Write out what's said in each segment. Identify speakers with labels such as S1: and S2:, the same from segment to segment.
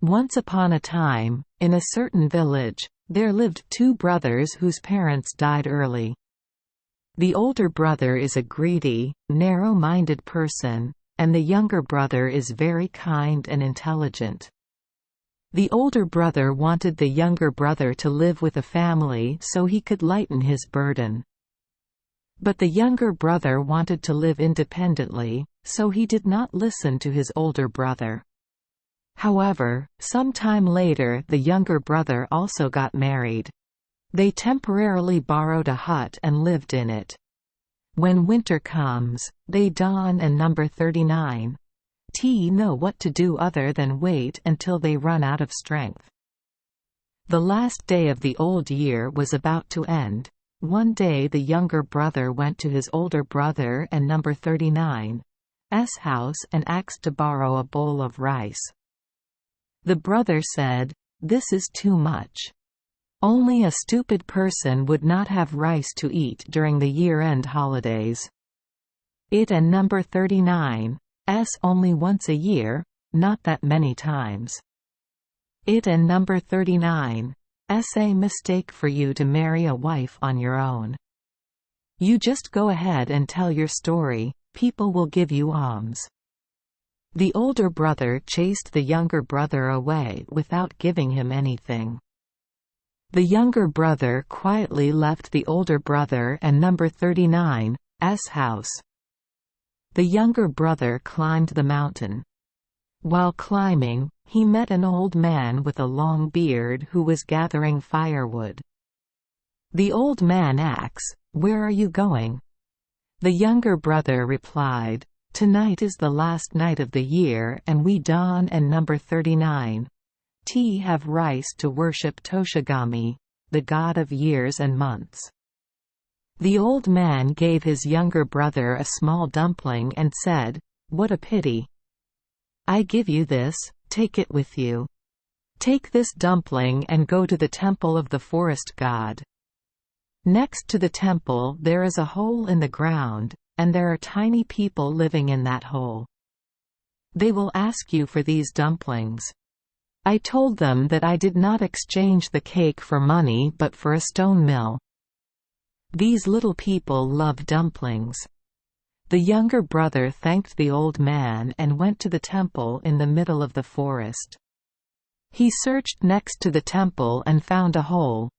S1: Once upon a time, in a certain village, there lived two brothers whose parents died early. The older brother is a greedy, narrow-minded person, and the younger brother is very kind and intelligent. The older brother wanted the younger brother to live with a family so he could lighten his burden. But the younger brother wanted to live independently, so he did not listen to his older brother. However, some time later the younger brother also got married. They temporarily borrowed a hut and lived in it. When winter comes, they don and number 39. Know what to do other than wait until they run out of strength. The last day of the old year was about to end. One day the younger brother went to his older brother and number 39's house and asked to borrow a bowl of rice. The brother said, "This is too much. Only a stupid person would not have rice to eat during the year-end holidays. It and number 39's only once a year, not that many times. It and number 39's a mistake for you to marry a wife on your own. You just go ahead and tell your story, people will give you alms." The older brother chased the younger brother away without giving him anything. The younger brother quietly left the older brother and number 39's house. The younger brother climbed the mountain. While climbing, he met an old man with a long beard who was gathering firewood. The old man asks, "Where are you going?" The younger brother replied, "Tonight is the last night of the year and we don and number 39's have rice to worship Toshigami, the god of years and months." The old man gave his younger brother a small dumpling and said, "What a pity. I give you this, take it with you. Take this dumpling and go to the temple of the forest god. Next to the temple there is a hole in the ground, and there are tiny people living in that hole. They will ask you for these dumplings." I told them that I did not exchange the cake for money but for a stone mill. These little people love dumplings. The younger brother thanked the old man and went to the temple in the middle of the forest. He searched next to the temple and found a hole.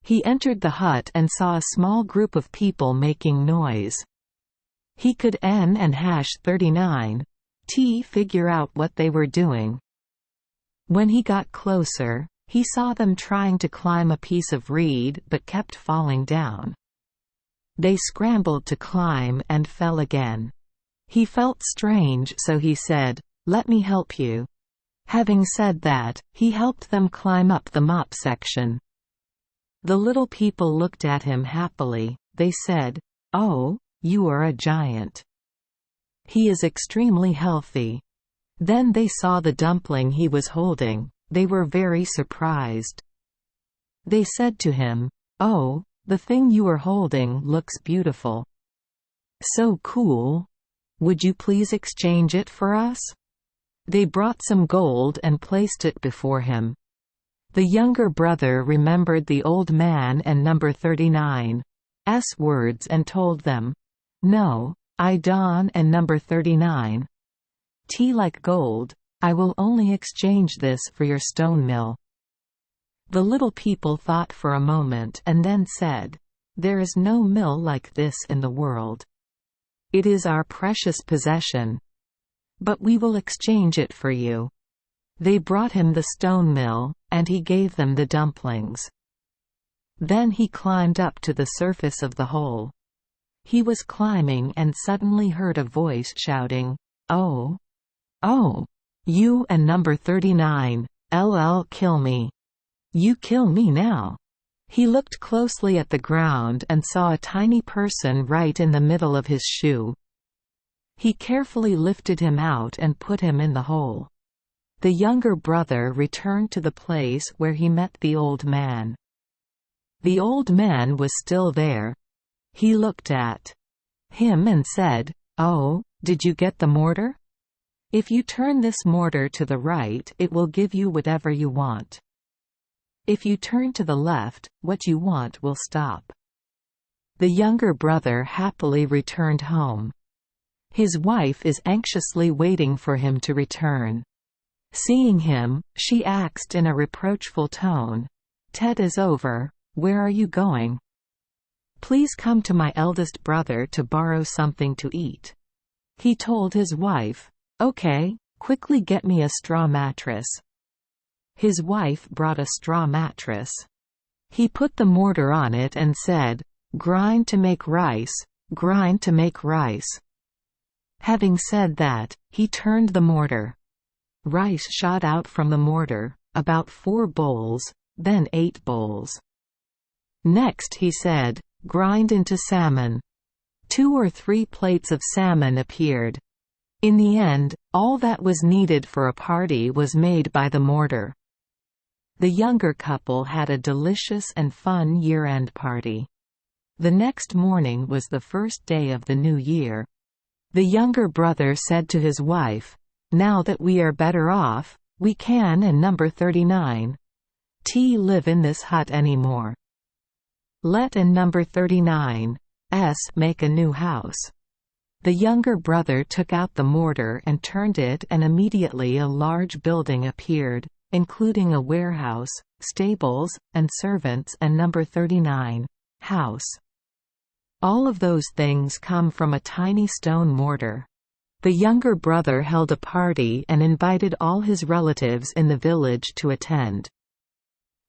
S1: He entered the hut and saw a small group of people making noise. He could N and hash 39's figure out what they were doing. When he got closer, he saw them trying to climb a piece of reed but kept falling down. They scrambled to climb and fell again. He felt strange, so he said, "Let me help you." Having said that, he helped them climb up the mop section. The little people looked at him happily. They said, "Oh, you are a giant. He is extremely healthy." Then they saw the dumpling he was holding. They were very surprised. They said to him, "Oh, the thing you are holding looks beautiful. So cool. Would you please exchange it for us?" They brought some gold and placed it before him. The younger brother remembered the old man and number 39's words and told them, "No, I don and number 39's like gold. I will only exchange this for your stone mill." The little people thought for a moment and then said, "There is no mill like this in the world. It is our precious possession. But we will exchange it for you." They brought him the stone mill, and he gave them the dumplings. Then he climbed up to the surface of the hole. He was climbing and suddenly heard a voice shouting, "Oh! Oh! You and number 39, kill me. You kill me now." He looked closely at the ground and saw a tiny person right in the middle of his shoe. He carefully lifted him out and put him in the hole. The younger brother returned to the place where he met the old man. The old man was still there. He looked at him and said, "Oh, did you get the mortar? If you turn this mortar to the right, it will give you whatever you want. If you turn to the left, what you want will stop." The younger brother happily returned home. His wife is anxiously waiting for him to return. Seeing him, she asked in a reproachful tone, "Tet is over, where are you going?" "Please come to my eldest brother to borrow something to eat." He told his wife, "Okay, quickly get me a straw mattress." His wife brought a straw mattress. He put the mortar on it and said, "Grind to make rice, grind to make rice." Having said that, he turned the mortar. Rice shot out from the mortar, about 4 bowls, then 8 bowls. Next he said, "Grind into salmon." 2 or 3 plates of salmon appeared. In the end, all that was needed for a party was made by the mortar. The younger couple had a delicious and fun year-end party. The next morning was the first day of the new year. The younger brother said to his wife, "Now that we are better off, we can and number 39 T live in this hut anymore. Let and number 39 S make a new house." The younger brother took out the mortar and turned it, and immediately a large building appeared, including a warehouse, stables, and servants, and number 39 house. All of those things come from a tiny stone mortar. The younger brother held a party and invited all his relatives in the village to attend.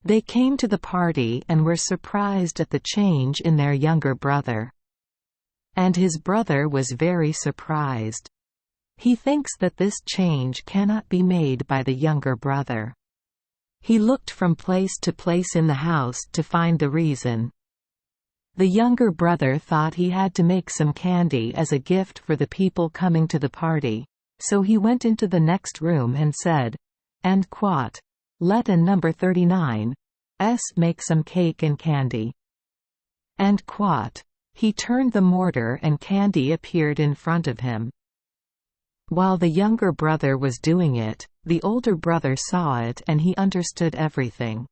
S1: They came to the party and were surprised at the change in their younger brother. And his brother was very surprised. He thinks that this change cannot be made by the younger brother. He looked from place to place in the house to find the reason. The younger brother thought he had to make some candy as a gift for the people coming to the party, so he went into the next room and said, "And quat, let and number 39 S make some cake and candy." And quat. He turned the mortar and candy appeared in front of him. While the younger brother was doing it, the older brother saw it and he understood everything.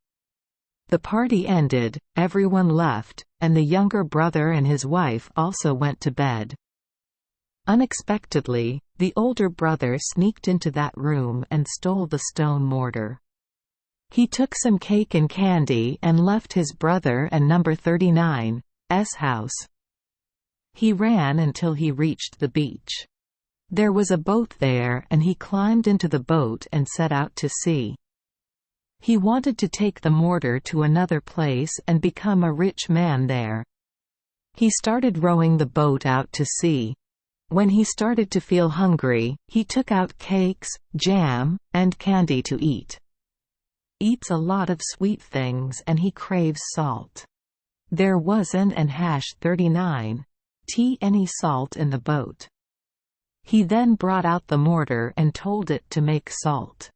S1: The party ended, everyone left, and the younger brother and his wife also went to bed. Unexpectedly, the older brother sneaked into that room and stole the stone mortar. He took some cake and candy and left his brother and number 39 S house. He ran until he reached the beach. There was a boat there and he climbed into the boat and set out to sea. He wanted to take the mortar to another place and become a rich man there. He started rowing the boat out to sea. When he started to feel hungry, he took out cakes, jam, and candy to eat. Eats a lot of sweet things and he craves salt. There wasn't and hash 39 T any salt in the boat. He then brought out the mortar and told it to make salt.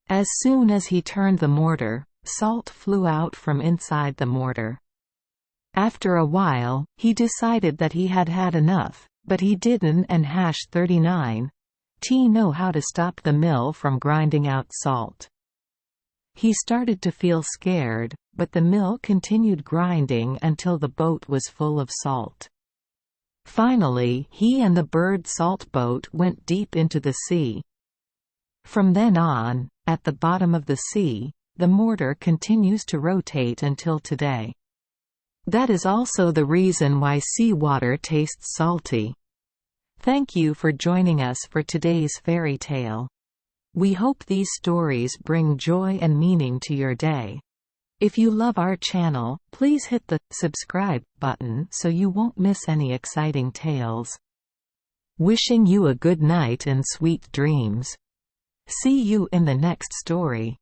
S1: As soon as he turned the mortar, salt flew out from inside the mortar. After a while, he decided that he had had enough, but he didn't and hash 39 T know how to stop the mill from grinding out salt. He started to feel scared, but the mill continued grinding until the boat was full of salt. Finally, he and the bird salt boat went deep into the sea. From then on, at the bottom of the sea, the mortar continues to rotate until today. That is also the reason why seawater tastes salty. Thank you for joining us for today's fairy tale. We hope these stories bring joy and meaning to your day. If you love our channel, please hit the subscribe button so you won't miss any exciting tales. Wishing you a good night and sweet dreams. See you in the next story.